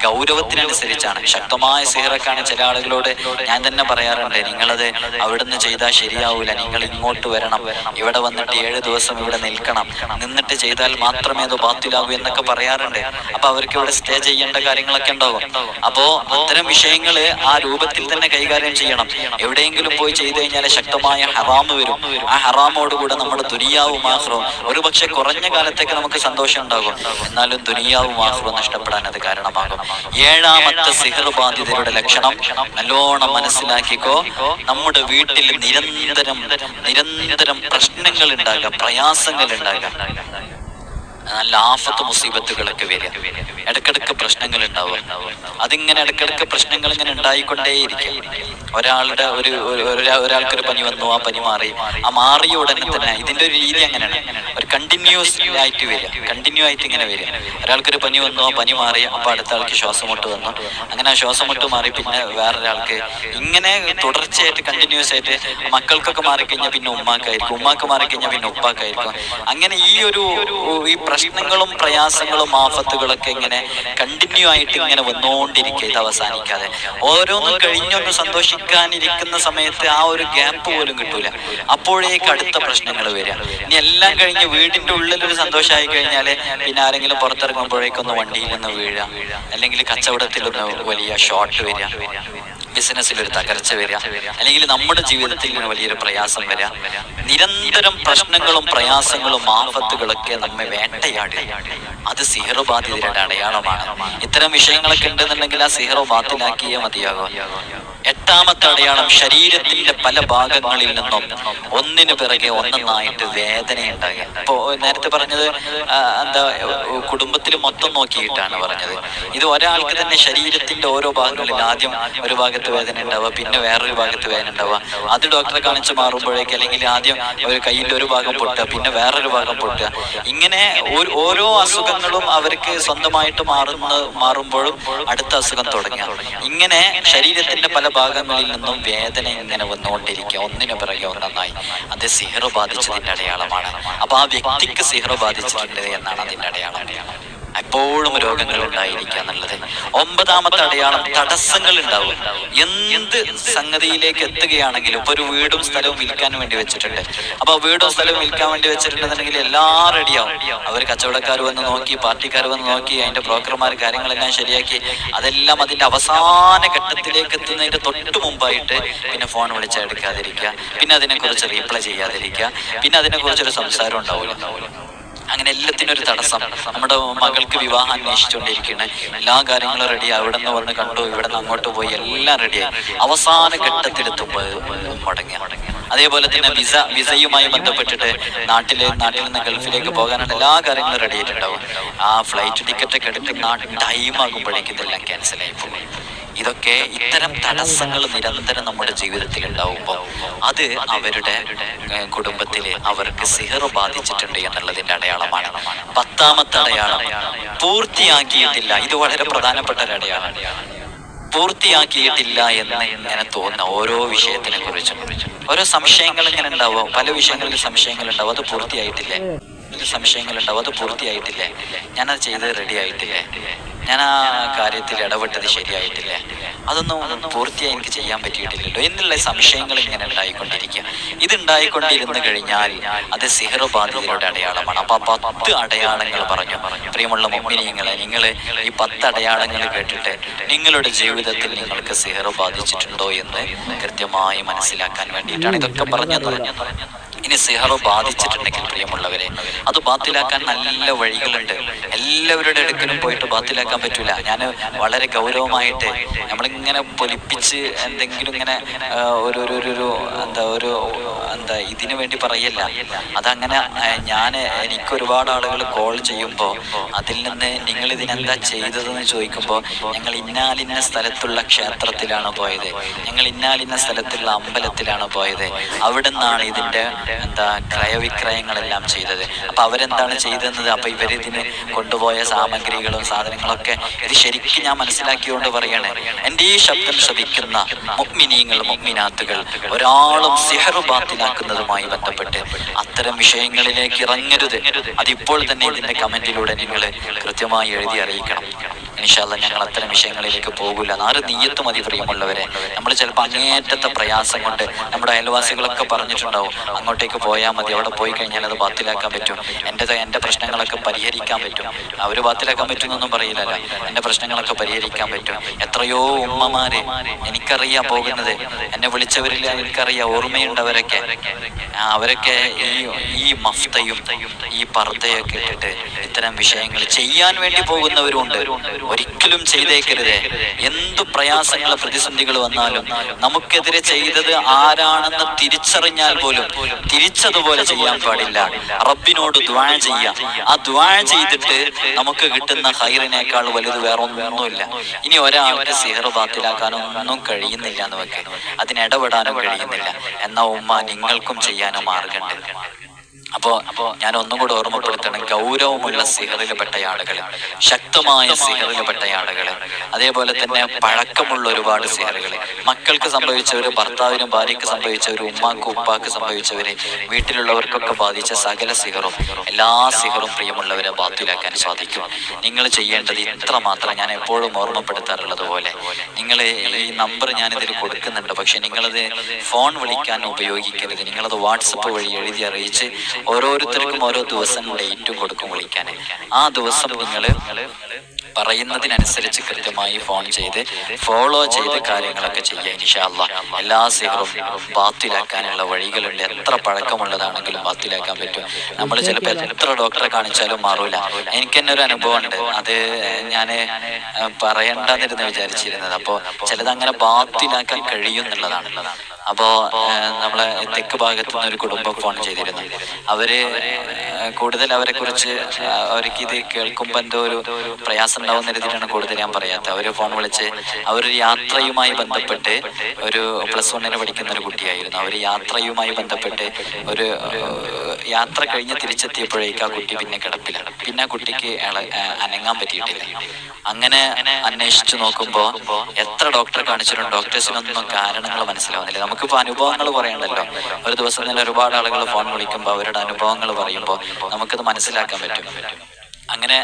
ഗൗരവത്തിനനുസരിച്ചാണ്. ശക്തമായ സിഹറൊക്കെയാണ് ചില ആളുകളോട് ഞാൻ തന്നെ പറയാറുണ്ട്, നിങ്ങളത് അവിടുന്ന് ചെയ്താൽ ശരിയാവൂല, നിങ്ങൾ ഇങ്ങോട്ട് വരണം, ഇവിടെ വന്നിട്ട് 7 ദിവസം ഇവിടെ നിൽക്കണം, നിന്നിട്ട് ചെയ്താൽ മാത്രമേ അത് ബാത്തിലാകൂ എന്നൊക്കെ പറയാറുണ്ട്. അപ്പൊ അവർക്ക് ഇവിടെ സ്റ്റേ ചെയ്യേണ്ട കാര്യങ്ങളൊക്കെ ഉണ്ടാകും. അപ്പോ അത്തരം വിഷയങ്ങള് ആ രൂപത്തിൽ തന്നെ കൈകാര്യം ചെയ്യണം. എവിടെയെങ്കിലും പോയി ചെയ്തു കഴിഞ്ഞാൽ ശക്തമായ ഹറാമ് വരും. ആ ഹറാമോടുകൂടെ നമ്മുടെ ദുനിയാവും ആഖിറവും, ഒരു പക്ഷെ കുറഞ്ഞ കാലത്തേക്ക് നമുക്ക് സന്തോഷം ഉണ്ടാകും, എന്നാലും ദുനിയാവും ആഖിറവും നഷ്ടപ്പെടാൻ അത് കാരണമാകും. ഏഴാമത്തെ സിഹ്ർ ബാധിതരുടെ ലക്ഷണം നല്ലോണം മനസ്സിലാക്കിക്കോ. നമ്മുടെ വീട്ടിൽ നിരന്തരം പ്രശ്നങ്ങൾ ഉണ്ടാകാം, പ്രയാസങ്ങൾ ഉണ്ടാകാം, നല്ല ആഫത്ത് മുസീബത്തുകളൊക്കെ വരിക, ഇടക്കിടക്ക് പ്രശ്നങ്ങൾ ഉണ്ടാവുക. അതിങ്ങനെ ഇടക്കിടക്ക് പ്രശ്നങ്ങൾ ഇങ്ങനെ ഉണ്ടായിക്കൊണ്ടേയിരിക്കും. ഒരാൾക്കൊരു പനി വന്നു, ആ പനി മാറി, ആ മാറിയ ഉടനെ തന്നെ ഇതിന്റെ ഒരു രീതി അങ്ങനെയാണ്, ഒരു കണ്ടിന്യൂസ് ആയിട്ട് വരിക, കണ്ടിന്യൂ ആയിട്ട് ഇങ്ങനെ വരിക. ഒരാൾക്കൊരു പനി വന്നു, ആ പനി മാറി, അപ്പൊ അടുത്ത ആൾക്ക് ശ്വാസമുട്ട് വന്നു, അങ്ങനെ ആ ശ്വാസമുട്ട് മാറി, പിന്നെ വേറൊരാൾക്ക്, ഇങ്ങനെ തുടർച്ചയായിട്ട് കണ്ടിന്യൂസ് ആയിട്ട്. മക്കൾക്കൊക്കെ മാറിക്കഴിഞ്ഞാൽ പിന്നെ ഉമ്മാക്കായിരിക്കും, ഉമ്മാക്ക് മാറിക്കഴിഞ്ഞാൽ പിന്നെ ഉപ്പാക്കായിരിക്കും. അങ്ങനെ ഈ പ്രശ്നങ്ങളും പ്രയാസങ്ങളും ആഫത്തുകളൊക്കെ ഇങ്ങനെ കണ്ടിന്യൂ ആയിട്ട് ഇങ്ങനെ വന്നുകൊണ്ടിരിക്കുക, ഇത് അവസാനിക്കാതെ. ഓരോന്നും കഴിഞ്ഞൊന്ന് സന്തോഷിക്കാനിരിക്കുന്ന സമയത്ത് ആ ഒരു ഗ്യാപ്പ് പോലും കിട്ടൂല, അപ്പോഴേക്ക് അടുത്ത പ്രശ്നങ്ങൾ വരിക. ഇനി എല്ലാം കഴിഞ്ഞ് വീടിന്റെ ഉള്ളിലൊരു സന്തോഷമായി കഴിഞ്ഞാല് പിന്നെ ആരെങ്കിലും പുറത്തിറങ്ങുമ്പോഴേക്കൊന്ന് വണ്ടിയിൽ നിന്ന് വീഴുക, അല്ലെങ്കിൽ കച്ചവടത്തിലൊന്ന് വലിയ ഷോർട്ട് വരിക, ബിസിനസ്സിലൊരു തകർച്ച വരിക, അല്ലെങ്കിൽ നമ്മുടെ ജീവിതത്തിൽ വലിയൊരു പ്രയാസം വരിക. നിരന്തരം പ്രശ്നങ്ങളും പ്രയാസങ്ങളും ആഫത്തുകളൊക്കെ നമ്മെ വേട്ടയാടി, അത് സിഹ്റ് ബാധിതരുടെ അടയാളമാണ്. ഇത്തരം വിഷയങ്ങളൊക്കെ ഉണ്ടെന്നുണ്ടെങ്കിൽ ആ സിഹ്റ് ബാത്തിലാക്കിയേ മതിയാകും. എട്ടാമത്തെ അടയാളം, ശരീരത്തിന്റെ പല ഭാഗങ്ങളിൽ നിന്നും ഒന്നിനു പിറകെ ഒന്നൊന്നായിട്ട് വേദനയുണ്ടാകുക. ഇപ്പോ നേരത്തെ പറഞ്ഞത് കുടുംബത്തിൽ മൊത്തം നോക്കിയിട്ടാണ് പറഞ്ഞത്. ഇത് ഒരാൾക്ക് തന്നെ ശരീരത്തിന്റെ ഓരോ ഭാഗങ്ങളിൽ ആദ്യം ഒരു ഭാഗത്ത് വേദന ഉണ്ടാവുക, പിന്നെ വേറൊരു ഭാഗത്ത് വേദന ഉണ്ടാവുക, അത് ഡോക്ടറെ കാണിച്ച് മാറുമ്പോഴേക്ക്, അല്ലെങ്കിൽ ആദ്യം ഒരു കയ്യിന്റെ ഒരു ഭാഗം പൊട്ടുക, പിന്നെ വേറൊരു ഭാഗം പൊട്ടുക, ഇങ്ങനെ ഓരോ അസുഖങ്ങളും അവർക്ക് സ്വന്തമായിട്ട് മാറുമ്പോഴും അടുത്ത അസുഖം തുടങ്ങുക. ഇങ്ങനെ ശരീരത്തിന്റെ പല ഭാഗങ്ങളിൽ നിന്നും വേദന ഇങ്ങനെ വന്നുകൊണ്ടിരിക്കുക, ഒന്നിനു പിറകെ ഒന്നായി. അത് സിഹ്റ് ബാധിച്ചതിന്റെ അടയാളമാണ്. അപ്പൊ ആ വ്യക്തിക്ക് സിഹ്റ് ബാധിച്ചിട്ടുണ്ട് എന്നാണ് അതിന്റെ അടയാളം. എപ്പോഴും രോഗങ്ങൾ ഉണ്ടായിരിക്കുക എന്നുള്ളത്. ഒമ്പതാമത്തെ അടയാളം, തടസ്സങ്ങൾ ഉണ്ടാവും. എന്ത് സംഗതിയിലേക്ക് എത്തുകയാണെങ്കിലും, ഇപ്പൊ ഒരു വീടും സ്ഥലവും വിൽക്കാൻ വേണ്ടി വെച്ചിട്ടുണ്ട്, അപ്പൊ വീടും സ്ഥലവും വിൽക്കാൻ വേണ്ടി വെച്ചിട്ടുണ്ടെന്നുണ്ടെങ്കിൽ എല്ലാം റെഡിയാവും. അവർ കച്ചവടക്കാർ വന്ന് നോക്കി, പാർട്ടിക്കാർ വന്ന് നോക്കി, അതിന്റെ ബ്രോക്കർമാർ കാര്യങ്ങളെല്ലാം ശരിയാക്കി, അതെല്ലാം അതിന്റെ അവസാന ഘട്ടത്തിലേക്ക് എത്തുന്നതിന്റെ തൊട്ട് മുമ്പായിട്ട് പിന്നെ ഫോൺ വിളിച്ചാൽ എടുക്കാതിരിക്കുക, പിന്നെ അതിനെക്കുറിച്ച് റീപ്ലൈ ചെയ്യാതിരിക്കുക, പിന്നെ അതിനെക്കുറിച്ചൊരു സംസാരം ഉണ്ടാവില്ല. അങ്ങനെ എല്ലാത്തിനും ഒരു തടസ്സം. നമ്മുടെ മകൾക്ക് വിവാഹം അന്വേഷിച്ചുകൊണ്ടിരിക്കുകയാണ്, എല്ലാ കാര്യങ്ങളും റെഡി, അവിടെ നിന്ന് വന്ന് കണ്ടു, ഇവിടെ നിന്ന് അങ്ങോട്ട് പോയി, എല്ലാം റെഡിയായി, അവസാന ഘട്ടത്തിലെത്തുമ്പോൾ മുടങ്ങി. അതേപോലെ തന്നെ വിസയുമായി ബന്ധപ്പെട്ടിട്ട് നാട്ടിൽ നിന്ന് ഗൾഫിലേക്ക് പോകാനുള്ള എല്ലാ കാര്യങ്ങളും റെഡി ആയിട്ടുണ്ടാവും. ആ ഫ്ലൈറ്റ് ടിക്കറ്റൊക്കെ എടുക്കുന്ന ടൈം ആകുമ്പോഴേക്കും ഇതെല്ലാം ക്യാൻസലായി പോകും. ഇതൊക്കെ ഇത്തരം തടസ്സങ്ങൾ നിരന്തരം നമ്മുടെ ജീവിതത്തിൽ ഉണ്ടാവുമ്പോൾ അത് അവരുടെ കുടുംബത്തില് അവർക്ക് സിഹ്റ് ബാധിച്ചിട്ടുണ്ട് എന്നുള്ളതിന്റെ അടയാളമാണ്. പത്താമത്തെ അടയാളം, പൂർത്തിയാക്കിയിട്ടില്ല. ഇത് വളരെ പ്രധാനപ്പെട്ട ഒരു അടയാളമാണ്. പൂർത്തിയാക്കിയിട്ടില്ല എന്ന് ഇങ്ങനെ തോന്നുന്ന ഓരോ വിഷയത്തിനെ കുറിച്ചും ഓരോ സംശയങ്ങൾ ഇങ്ങനെ ഉണ്ടാവും. പല വിഷയങ്ങളിൽ സംശയങ്ങൾ ഉണ്ടാവും, അത് പൂർത്തിയായിട്ടില്ലേ, വിഷയങ്ങളിൽ സംശയങ്ങളുണ്ടാവും. അത് പൂർത്തിയായിട്ടില്ലേ, ഞാനത് ചെയ്ത് റെഡി ആയിട്ടില്ലേ, ഞാൻ ആ കാര്യത്തിൽ ഇടപെട്ടത് ശരിയായിട്ടില്ല, അതൊന്നും പൂർത്തിയായി എനിക്ക് ചെയ്യാൻ പറ്റിയിട്ടില്ലല്ലോ എന്നുള്ള സംശയങ്ങൾ ഇങ്ങനെ ഉണ്ടായിക്കൊണ്ടിരിക്കുക. ഇതുണ്ടായിക്കൊണ്ടിരുന്നു കഴിഞ്ഞാൽ അത് സിഹർ ബാധിതരുടെ അടയാളമാണ്. അപ്പൊ ആ 10 അടയാളങ്ങൾ പറഞ്ഞു. പ്രിയമുള്ള മുഅ്മിനീങ്ങളെ, നിങ്ങൾ ഈ 10 അടയാളങ്ങൾ കേട്ടിട്ട് നിങ്ങളുടെ ജീവിതത്തിൽ നിങ്ങൾക്ക് സിഹർ ബാധിച്ചിട്ടുണ്ടോ എന്ന് കൃത്യമായി മനസ്സിലാക്കാൻ വേണ്ടിയിട്ടാണ് ഇതൊക്കെ പറഞ്ഞത്. ഇനി സിഹർ ബാധിച്ചിട്ടുണ്ടെങ്കിൽ പ്രിയമുള്ളവരെ, അത് ബാത്തിലാക്കാൻ നല്ല വഴികളുണ്ട്. എല്ലാവരുടെ അടുക്കലും പോയിട്ട് ബാത്തിലാക്കാൻ പറ്റൂല. ഞാൻ വളരെ ഗൗരവമായിട്ട് നമ്മളിങ്ങനെ പൊലിപ്പിച്ച് എന്തെങ്കിലും ഇങ്ങനെ എന്താ ഇതിനു വേണ്ടി പറയല്ല. അതങ്ങനെ എനിക്ക് ഒരുപാട് ആളുകൾ കോൾ ചെയ്യുമ്പോൾ അതിൽ നിന്ന് നിങ്ങൾ ഇതിനെന്താ ചെയ്തതെന്ന് ചോദിക്കുമ്പോൾ ഞങ്ങൾ ഇന്നാലിന്ന സ്ഥലത്തുള്ള ക്ഷേത്രത്തിലാണ് പോയത്, ഞങ്ങൾ ഇന്നാലിന്ന സ്ഥലത്തുള്ള അമ്പലത്തിലാണ് പോയത്, അവിടെ നിന്നാണ് ഇതിൻ്റെ ക്രയവിക്രയങ്ങളെല്ലാം ചെയ്തത്. അപ്പൊ അവരെന്താണ് ചെയ്തത്, അപ്പൊ ഇവരിതിന് കൊണ്ടുപോയ സാമഗ്രികളും സാധനങ്ങളൊക്കെ ഇത് ശരിക്കും ഞാൻ മനസ്സിലാക്കിയോണ്ട് പറയണേ, എൻ്റെ ഈ ശബ്ദം ശ്രവിക്കുന്ന മുഅ്മിനീങ്ങൾ മുഅ്മിനാത്തുകൾ ഒരാളും സിഹർ ബാത്തിലാക്കുന്നതുമായി ബന്ധപ്പെട്ട് അത്തരം വിഷയങ്ങളിലേക്ക് ഇറങ്ങരുത്. അതിപ്പോൾ തന്നെ ഇതിന്റെ കമന്റിലൂടെ നിങ്ങൾ കൃത്യമായി എഴുതി അറിയിക്കണം. ഇൻഷാ അല്ലാഹ് ഞങ്ങൾ അത്തരം വിഷയങ്ങളിലേക്ക് പോകില്ല. 4 നീയത്ത് മതി പ്രിയമുള്ളവരെ. നമ്മൾ ചിലപ്പോൾ അങ്ങേറ്റത്തെ പ്രയാസം കൊണ്ട് നമ്മുടെ അയൽവാസികളൊക്കെ പറഞ്ഞിട്ടുണ്ടാവും, അങ്ങോട്ടേക്ക് പോയാൽ മതി, അവിടെ പോയി കഴിഞ്ഞാൽ അത് ബാത്തിലാക്കാൻ പറ്റും, എൻ്റെ പ്രശ്നങ്ങളൊക്കെ പരിഹരിക്കാൻ പറ്റും. അവർ ബാത്തിലാക്കാൻ പറ്റുമെന്നൊന്നും പറയില്ലല്ലോ, എൻ്റെ പ്രശ്നങ്ങളൊക്കെ പരിഹരിക്കാൻ പറ്റും. എത്രയോ ഉമ്മമാര് എനിക്കറിയാൻ പോകുന്നത്, എന്നെ വിളിച്ചവരിൽ എനിക്കറിയാം, ഓർമ്മയുണ്ടവരൊക്കെ. അവരൊക്കെ ഈ മഫ്തയും ഈ പർദ്ദയൊക്കെ ഇട്ടിട്ട് ഇത്തരം വിഷയങ്ങൾ ചെയ്യാൻ വേണ്ടി പോകുന്നവരുണ്ട്. ഒരിക്കലും ചെയ്തേക്കരുത്. എന്തു പ്രയാസങ്ങൾ പ്രതിസന്ധികൾ വന്നാലും നമുക്കെതിരെ ചെയ്തത് ആരാണെന്ന് തിരിച്ചറിഞ്ഞാൽ പോലും തിരിച്ചതുപോലെ ചെയ്യാൻ പാടില്ല. റബ്ബിനോട് ദുആ ചെയ്യാം. ആ ദുആ ചെയ്തിട്ട് നമുക്ക് കിട്ടുന്ന ഖൈറിനേക്കാൾ വലുത് വേറെ ഒന്നുമില്ല. ഇനി ഒരാൾക്ക് സിഹർ ബാത്തിലാക്കാനൊന്നും കഴിയുന്നില്ല എന്ന് വെക്ക്, അതിനിടപെടാനും കഴിയുന്നില്ല, എന്നാ ഉമ്മ നിങ്ങൾക്കും ചെയ്യാനും മാർഗമുണ്ട്. അപ്പോ ഞാൻ ഒന്നും കൂടെ ഓർമ്മപ്പെടുത്തണം, ഗൗരവമുള്ള സിഹറിൽപ്പെട്ട ആളുകൾ, ശക്തമായ സിഹറിൽപ്പെട്ട ആളുകൾ, അതേപോലെ തന്നെ പഴക്കമുള്ള ഒരുപാട് സിഹറുകൾ, മക്കൾക്ക് സംഭവിച്ചവര്, ഭർത്താവിനും ഭാര്യയ്ക്ക് സംഭവിച്ചവര്, ഉമ്മാക്കും ഉപ്പാക്ക് സംഭവിച്ചവര്, വീട്ടിലുള്ളവർക്കൊക്കെ ബാധിച്ച സകല സിഹറും, എല്ലാ സിഹറും പ്രിയമുള്ളവരെ ബാത്തിലാക്കാൻ സാധിക്കും. നിങ്ങൾ ചെയ്യേണ്ടത് ഇത്ര മാത്രം. ഞാൻ എപ്പോഴും ഓർമ്മപ്പെടുത്താറുള്ളത് പോലെ, നിങ്ങൾ ഈ നമ്പർ ഞാനിതിൽ കൊടുക്കുന്നുണ്ട്, പക്ഷെ നിങ്ങളത് ഫോൺ വിളിക്കാൻ ഉപയോഗിക്കരുത്. നിങ്ങളത് വാട്സപ്പ് വഴി എഴുതി അറിയിച്ച് ഓരോരുത്തർക്കും ഓരോ ദിവസം ഡേറ്റും കൊടുക്കും വിളിക്കാൻ. ആ ദിവസം നിങ്ങൾ പറയുന്നതിനനുസരിച്ച് കൃത്യമായി ഫോൺ ചെയ്ത് ഫോളോ ചെയ്ത് കാര്യങ്ങളൊക്കെ ചെയ്യുക. ഇൻഷാ അല്ലാഹ് എല്ലാ സിഹറും ബാത്തിലാക്കാനുള്ള വഴികളുണ്ട്. എത്ര പഴക്കമുള്ളതാണെങ്കിലും ബാത്തിലാക്കാൻ പറ്റും. നമ്മൾ ചിലപ്പോൾ എത്ര ഡോക്ടറെ കാണിച്ചാലും മാറൂല. എനിക്ക് തന്നെ ഒരു അനുഭവം ഉണ്ട്, അത് ഞാൻ പറയണ്ടെന്നിരുന്ന് വിചാരിച്ചിരുന്നത്. അപ്പോൾ ചിലത് അങ്ങനെ ബാത്തിലാക്കാൻ കഴിയുന്നുള്ളതാണ്. അപ്പോൾ നമ്മളെ തെക്ക് ഭാഗത്തു നിന്ന് ഒരു കുടുംബം ഫോൺ ചെയ്തിരുന്നു. അവര് കൂടുതൽ അവരെ കുറിച്ച് അവർക്ക് ഇത് കേൾക്കുമ്പോൾ എന്തോ ഒരു പ്രയാസം ഉണ്ടാവുന്ന രീതിയിലാണ് കൂടുതൽ ഞാൻ പറയാത്തത്. അവര് ഫോൺ വിളിച്ച് അവരൊരു യാത്രയുമായി ബന്ധപ്പെട്ട്, ഒരു +1 പഠിക്കുന്ന ഒരു കുട്ടിയായിരുന്നു. അവർ യാത്രയുമായി ബന്ധപ്പെട്ട് ഒരു യാത്ര കഴിഞ്ഞ് തിരിച്ചെത്തിയപ്പോഴേക്ക് ആ കുട്ടി പിന്നെ കിടപ്പിലാണ്. പിന്നെ ആ കുട്ടിക്ക് അനങ്ങാൻ പറ്റിയിട്ടില്ല. അങ്ങനെ അന്വേഷിച്ചു നോക്കുമ്പോൾ എത്ര ഡോക്ടറെ കാണിച്ചിട്ടുണ്ട്, ഡോക്ടേഴ്സിനൊന്നും കാരണങ്ങൾ മനസ്സിലാവുന്നില്ല. നമുക്കിപ്പോൾ അനുഭവങ്ങൾ പറയണ്ടല്ലോ, ഒരു ദിവസം തന്നെ ഒരുപാട് ആളുകൾ ഫോൺ വിളിക്കുമ്പോൾ അവരുടെ അനുഭവങ്ങൾ പറയുമ്പോൾ നമുക്കത് മനസ്സിലാക്കാൻ പറ്റും. അങ്ങനെ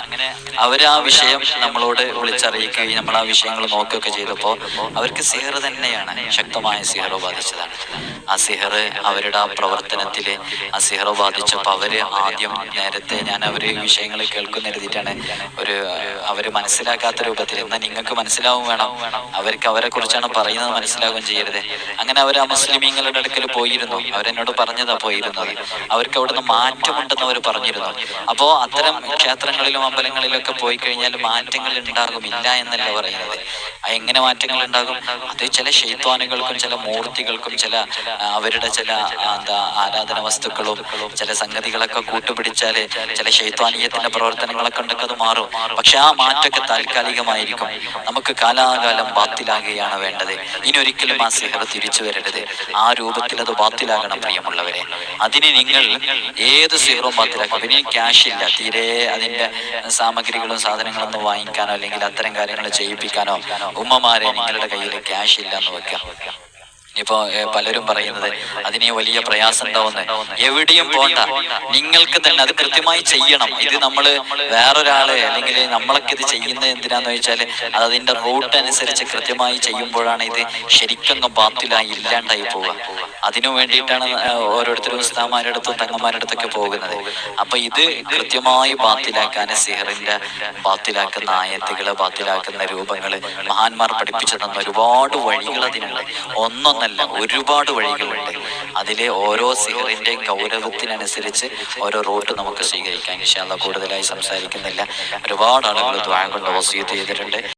അവര് ആ വിഷയം നമ്മളോട് വിളിച്ചറിയിക്കുകയും നമ്മൾ ആ വിഷയങ്ങൾ നോക്കുകയൊക്കെ ചെയ്തപ്പോൾ അവർക്ക് സിഹർ തന്നെയാണ്, ശക്തമായ സിഹർ ബാധിച്ചതാണ്. ആ സിഹർ അവരുടെ ആ പ്രവർത്തനത്തില് ആ സിഹർ ബാധിച്ചപ്പോൾ അവര് ആദ്യം നേരത്തെ ഞാൻ അവര് വിഷയങ്ങൾ കേൾക്കുന്ന എഴുതിയിട്ടാണ് അവര് മനസ്സിലാക്കാത്ത രൂപത്തിൽ, എന്നാൽ നിങ്ങൾക്ക് മനസ്സിലാവും വേണം, അവർക്ക് അവരെ കുറിച്ചാണ് പറയുന്നത് മനസ്സിലാവുകയും ചെയ്യരുത്. അങ്ങനെ അവർ ആ മുസ്ലിമീങ്ങളുടെ അടുക്കൽ പോയിരുന്നു. അവരെന്നോട് പറഞ്ഞതാ പോയിരുന്നത്. അവർക്ക് അവിടുന്ന് മാറ്റമുണ്ടെന്ന് അവർ പറഞ്ഞിരുന്നു. അപ്പോ അത്തരം ക്ഷേത്രങ്ങളിലും അമ്പലങ്ങളിലൊക്കെ പോയി കഴിഞ്ഞാൽ മാറ്റങ്ങൾ ഉണ്ടാകും, ഇല്ല എന്നല്ല പറയുന്നത്. എങ്ങനെ മാറ്റങ്ങൾ ഉണ്ടാകും? അത് ചില ശൈത്വാനുകൾക്കും ചില മൂർത്തികൾക്കും ചില അവരുടെ ചില ആരാധന വസ്തുക്കളും ചില സംഗതികളൊക്കെ കൂട്ടുപിടിച്ചാല് ചില ശൈത്വാനീയത്തിന്റെ പ്രവർത്തനങ്ങളൊക്കെ ഉണ്ടെങ്കിൽ അത് മാറും. പക്ഷെ ആ മാറ്റമൊക്കെ താൽക്കാലികമായിരിക്കും. നമുക്ക് കാലാകാലം ബാത്തിലാകുകയാണ് വേണ്ടത്. ഇനി ഒരിക്കലും ആ സിഹർ തിരിച്ചു വരരുത്. ആ രൂപത്തിൽ അത് ബാത്തിലാകണം പ്രിയമുള്ളവരെ. അതിന് നിങ്ങൾ ഏത് സിഹറും ബാത്തിലാക്കും. പിന്നെ ക്യാഷ് ഇല്ല, തീരെ അതിന്റെ സാമഗ്രികളും സാധനങ്ങളൊന്നും വാങ്ങിക്കാനോ അല്ലെങ്കിൽ അത്തരം കാര്യങ്ങൾ ചെയ്യിപ്പിക്കാനോ ഉമ്മമാരെ നിങ്ങളുടെ കയ്യിൽ ക്യാഷ് ഇല്ല എന്ന് വെക്കാം. ഇപ്പോ പലരും പറയുന്നത് അതിന് വലിയ പ്രയാസം ഉണ്ടാവുന്ന, എവിടെയും പോണ്ട, നിങ്ങൾക്ക് തന്നെ അത് കൃത്യമായി ചെയ്യണം. ഇത് നമ്മള് വേറൊരാള് അല്ലെങ്കിൽ നമ്മളൊക്കെ ഇത് ചെയ്യുന്നത് എന്തിനാന്ന് വെച്ചാല് അത് അതിന്റെ റൂട്ട് അനുസരിച്ച് കൃത്യമായി ചെയ്യുമ്പോഴാണ് ഇത് ശരിക്കും ബാത്തിലായി ഇല്ലാണ്ടായി പോവുക. അതിനു വേണ്ടിയിട്ടാണ് ഓരോരുത്തരും ഉസ്താദുമാരുടെ അടുത്തും തങ്ങന്മാരുടെ അടുത്തൊക്കെ പോകുന്നത്. അപ്പൊ ഇത് കൃത്യമായി ബാത്തിലാക്കാൻ, സിഹറിന്റെ ബാത്തിലാക്കുന്ന ആയത്തുകള്, ബാത്തിലാക്കുന്ന രൂപങ്ങള് മഹാന്മാർ പഠിപ്പിച്ചു തന്ന ഒരുപാട് വഴികൾ അതിനുണ്ട്. ഒന്നൊന്നല്ല, ഒരുപാട് വഴികളുണ്ട്. അതിലെ ഓരോ സിഹറിന്റെയും ഗൗരവത്തിനനുസരിച്ച് ഓരോ റൂട്ട് നമുക്ക് സ്വീകരിക്കാം. ഇൻഷാ അല്ലാഹ് കൂടുതലായി സംസാരിക്കുന്നില്ല. ഒരുപാട് ആളുകൾ ദുആ കൊണ്ട് വസിയത്ത് ചെയ്തിട്ടുണ്ട്.